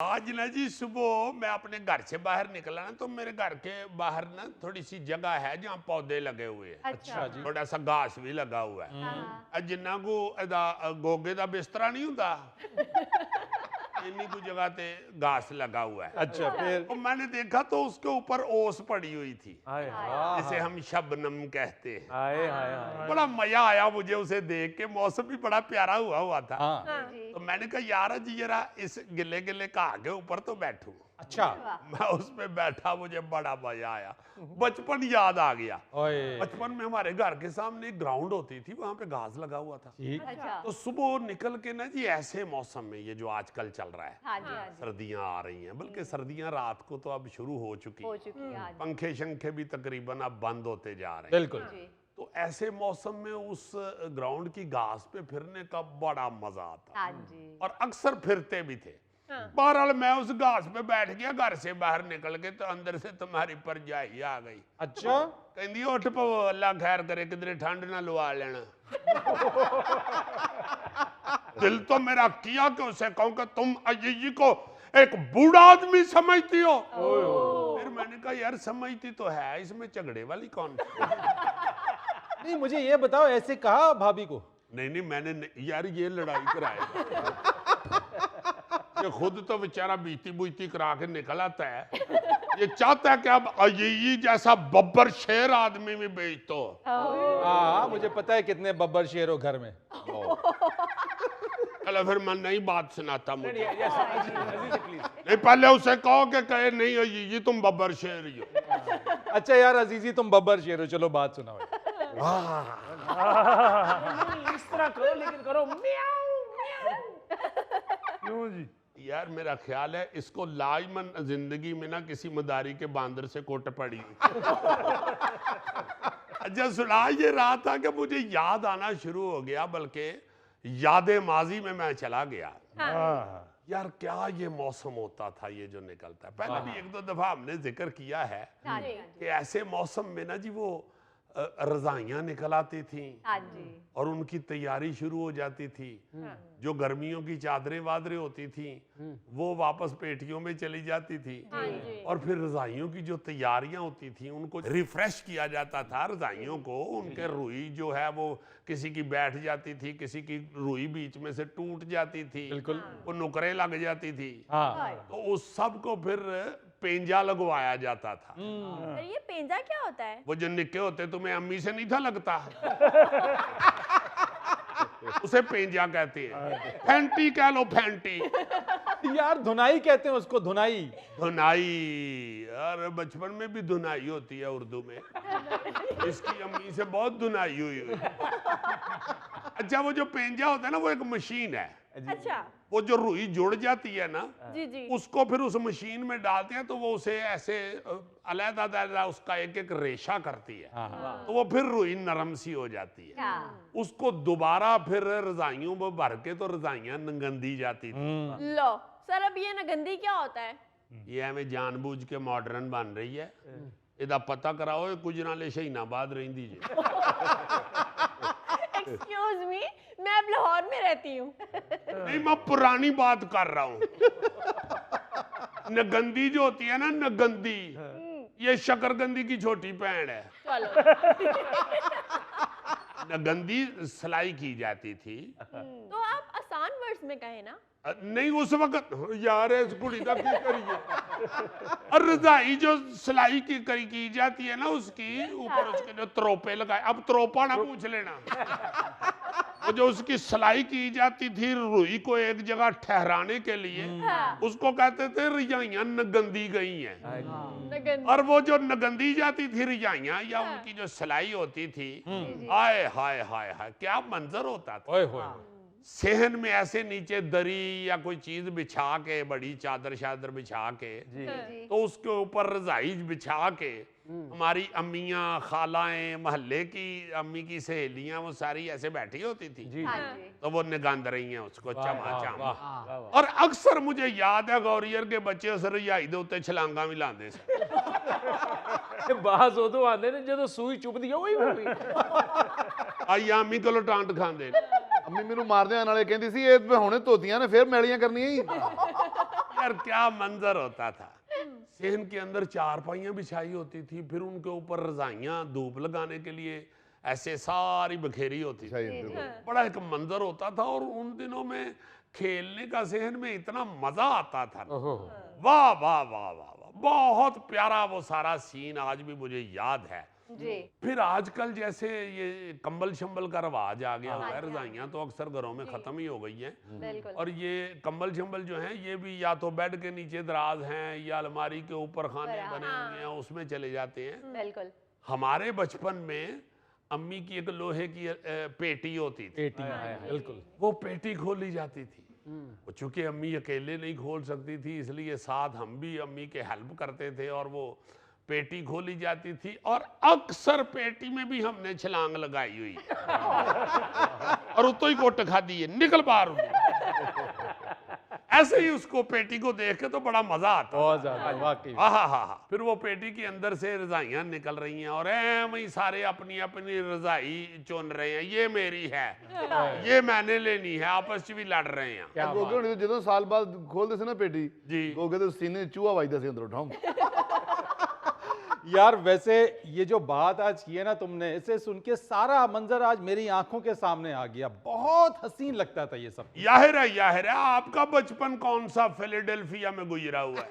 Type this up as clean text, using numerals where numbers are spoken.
आज ना जी सुबह मैं अपने घर से बाहर निकला ना, तो मेरे घर के बाहर ना थोड़ी सी जगह है जहाँ पौधे लगे हुए हैं। अच्छा जी। थोड़ा सा घास भी लगा हुआ है। जिन्ना को गोगे का बिस्तरा नहीं होता, इन्हीं को जगह ते घास लगा हुआ है। अच्छा, फिर तो मैंने देखा तो उसके ऊपर ओस पड़ी हुई थी, हाय जिसे हम शबनम कहते हैं। हाय हाय हाय। बड़ा मजा आया मुझे उसे देख के, मौसम भी बड़ा प्यारा हुआ था। हाँ। तो मैंने कहा यार जी जरा इस गिले गिले घाह के ऊपर तो बैठूं। अच्छा। मैं उस पे बैठा, मुझे बड़ा मजा आया, बचपन याद आ गया। ओए। बचपन में हमारे घर के सामने एक ग्राउंड होती थी, वहां पे घास लगा हुआ था। ठीक। तो सुबह निकल के ना जी ऐसे मौसम में, ये जो आजकल चल रहा है, हाँ जी, हाँ जी। सर्दियां आ रही हैं, बल्कि सर्दियां रात को तो अब शुरू हो चुकी हो हैं। चुकी है आज। पंखे शंखे भी तकरीबन अब बंद होते जा रहे हैं। बिल्कुल। जी। तो ऐसे मौसम में उस ग्राउंड की घास पे फिरने का बड़ा मजा आता, हाँ जी। और अक्सर फिरते भी थे। बहरहाल मैं उस घास पे बैठ गया, घर से बाहर निकल के तो अंदर से तुम्हारी परजाई आ गई। अच्छा। कहती उठ पवो, अल्लाह खैर करे, किधरे ठंड ना लुआ लेना। दिल तो मेरा किया कि उसे कहूं कि तुम अजीजी को एक बूढ़ा आदमी समझती हो। फिर मैंने कहा यार समझती तो है, इसमें झगड़े वाली कौन सी? नहीं, मुझे ये बताओ, ऐसे कहा भाभी को? नहीं मैंने यार ये लड़ाई कराएगा, ये खुद तो बेचारा बीती बुईती करा के निकल आता है। ये चाहता है कि अब अजीजी जैसा बब्बर शेर आदमी में बेच दो। हाँ, मुझे पता है कितने बब्बर शेर हो घर में। चलो फिर मैं नई बात सुनाता मुझे। प्लीज। नहीं पहले उसे कहो कि कहे नहीं अजीजी तुम बब्बर शेर ही हो। अच्छा यार अजीजी, तुम बब्बर शेर हो, चलो बात सुनाओ। इस तरह करो, लेकिन करो म्याऊं म्याऊं। क्यों जी? यार मेरा ख्याल है इसको लाजमन जिंदगी में ना किसी मदारी के बांदर से कोट पड़ी। अच्छा सुना ये रहा था कि मुझे याद आना शुरू हो गया, बल्कि यादें माजी में मैं चला गया। यार क्या ये मौसम होता था, ये जो निकलता है। पहले भी एक दो दफा हमने जिक्र किया है हाँ जी। कि ऐसे मौसम में ना जी वो रजाइयां निकल आती थी, हाँ जी। और उनकी तैयारी शुरू हो जाती थी। जो गर्मियों की चादरें वादरें होती थी वो वापस पेटियों में चली जाती थी, और फिर रजाइयों की जो तैयारियां होती थी उनको रिफ्रेश किया जाता था। रजाइयों को उनके रुई जो है वो किसी की बैठ जाती थी, किसी की रुई बीच में से टूट जाती थी, बिल्कुल। वो नुकरें लग जाती थी। हाँ। तो उस सब को फिर पेंजा लगवाया जाता था। सर ये पेंजा क्या होता है? वो जो निक्के होते तुम्हें अम्मी से नहीं था लगता? उसे पेंजा कहते हैं। फैंटी कह लो, फैंटी। यार धुनाई कहते हैं उसको, धुनाई। धुनाई, यार बचपन में भी धुनाई होती है उर्दू में। इसकी अम्मी से बहुत धुनाई हुई हुई। अच्छा वो जो पेंजा होता है ना, वो एक मशीन है। अच्छा। वो जो रुई जुड़ जाती है ना, जी जी। उसको फिर उस मशीन में डालते हैं, तो वो उसे ऐसे अलग-अलग उसका एक एक रेशा करती है। तो वो फिर रुई नरम सी हो जाती है। उसको दोबारा फिर रजाइयों में भर के तो रजाइयां नगंदी जाती थी। लो सर, अब ये नगंदी क्या होता है? ये हमें जानबूझ के मॉडर्न बन रही है। इदा पता कराओ, कुछ नाले शहीनाबाद रही जी। एक्सक्यूज मी, मैं अब लाहौर में रहती हूँ। नहीं मैं पुरानी बात कर रहा हूँ। नगंदी जो होती है ना, नगंदी, ये शकरगंदी की छोटी बहन है। चलो। नगंदी सिलाई की जाती थी। तो आप आसान वर्ड्स में कहें ना। नहीं उस वक्त यार इस कुड़ी का की करिए। और रजाई जो सिलाई की जाती है ना, उसकी ऊपर उसके जो त्रोपे लगाए, अब त्रोपा ना पूछ लेना। वो जो उसकी सिलाई की जाती थी रुई को एक जगह ठहराने के लिए, उसको कहते थे रजाइयां नगंदी गई हैं। नगंदी। और वो जो नगंदी जाती थी रजाइयां या उनकी जो सिलाई होती थी, हाय हाय हाय हाय क्या मंजर होता था। ओए होए। सेहन में ऐसे नीचे दरी या कोई चीज बिछा के, बड़ी चादर शादर बिछा के, तो उसके ऊपर रजाई बिछा के हमारी अम्मियां, खालाएं, मोहल्ले की अम्मी की सहेलियां, वो सारी ऐसे बैठी होती थी। तो वो निगंद रही हैं उसको चमाचम। और अक्सर मुझे याद है गौरियर के बच्चे उस रजाई दे उत्ते छलांगा भी लांदे सी। बाज उदों आंदे ने ਜਦੋਂ ਸੂਈ ਚੁੱਭਦੀ ਆ ਉਹੀ ਹੋਈ। आई अम्मी कोलों टांट खांदे। ਅੰਮੀ ਮੈਨੂੰ ਮਾਰਦਿਆਂ ਨਾਲੇ ਕਹਿੰਦੀ ਸੀ ਇਹ ਹੁਣੇ ਧੋਤੀਆਂ ਨੇ ਫੇਰ ਮੈਲੀਆਂ ਕਰਨੀਆਂ ਹੀ। यार क्या मंजर होता था। सेहन के अंदर चारपाइयाँ बिछाई होती थी, फिर उनके ऊपर रजाइयाँ धूप लगाने के लिए ऐसे सारी बखेरी होती थी। बड़ा एक मंजर होता था। और उन दिनों में खेलने का सेहन में इतना मजा आता था ना, वाह वाह वाह वाह वाह, बहुत प्यारा वो सारा सीन आज भी मुझे याद है। जी। फिर आजकल जैसे ये कंबल शंबल का रवाज आ गया है, रजाइयाँ तो अक्सर घरों में खत्म ही हो गई हैं। बिल्कुल। और ये कंबल शंबल जो हैं ये भी या तो बेड के नीचे दराज हैं या अलमारी के ऊपर खाने बने हुए हैं, उसमें चले जाते हैं। बिल्कुल। हमारे बचपन में अम्मी की एक लोहे की पेटी होती थी, बिल्कुल। वो पेटी खोली जाती थी। चूंकि अम्मी अकेले नहीं खोल सकती थी, इसलिए साथ हम भी अम्मी के हेल्प करते थे और वो पेटी खोली जाती थी। और अक्सर पेटी में भी हमने छलांग लगाई हुई और उतो ही कोट खा दिए, निकल बाहर। ऐसे ही उसको पेटी को देख के तो बड़ा मजा आता, बहुत ज्यादा वाकई। हाँ। फिर वो पेटी के अंदर से रजाइयां निकल रही हैं और वही सारे अपनी अपनी रजाई चुन रहे हैं, ये मेरी है, ये मैंने लेनी है, आपस में भी लड़ रहे हैं। क्या ਗੋਗੇ ਹੁਣੀ ਜਦੋਂ ਸਾਲ ਬਾਅਦ ਖੋਲਦੇ ਸੀ ਨਾ ਪੇਟੀ जी। ਗੋਗੇ ਦੇ ਸੀਨੇ 'ਚ ਚੂਹਾ ਵੱਜਦਾ ਸੀ ਅੰਦਰੋਂ ਠਾਮ। यार वैसे ये जो बात आज की है ना तुमने, इसे सुन के सारा मंजर आज मेरी आंखों के सामने आ गया। बहुत हसीन लगता था ये सब। याहिर है आपका बचपन कौन सा फिलाडेल्फिया में गुजरा हुआ है?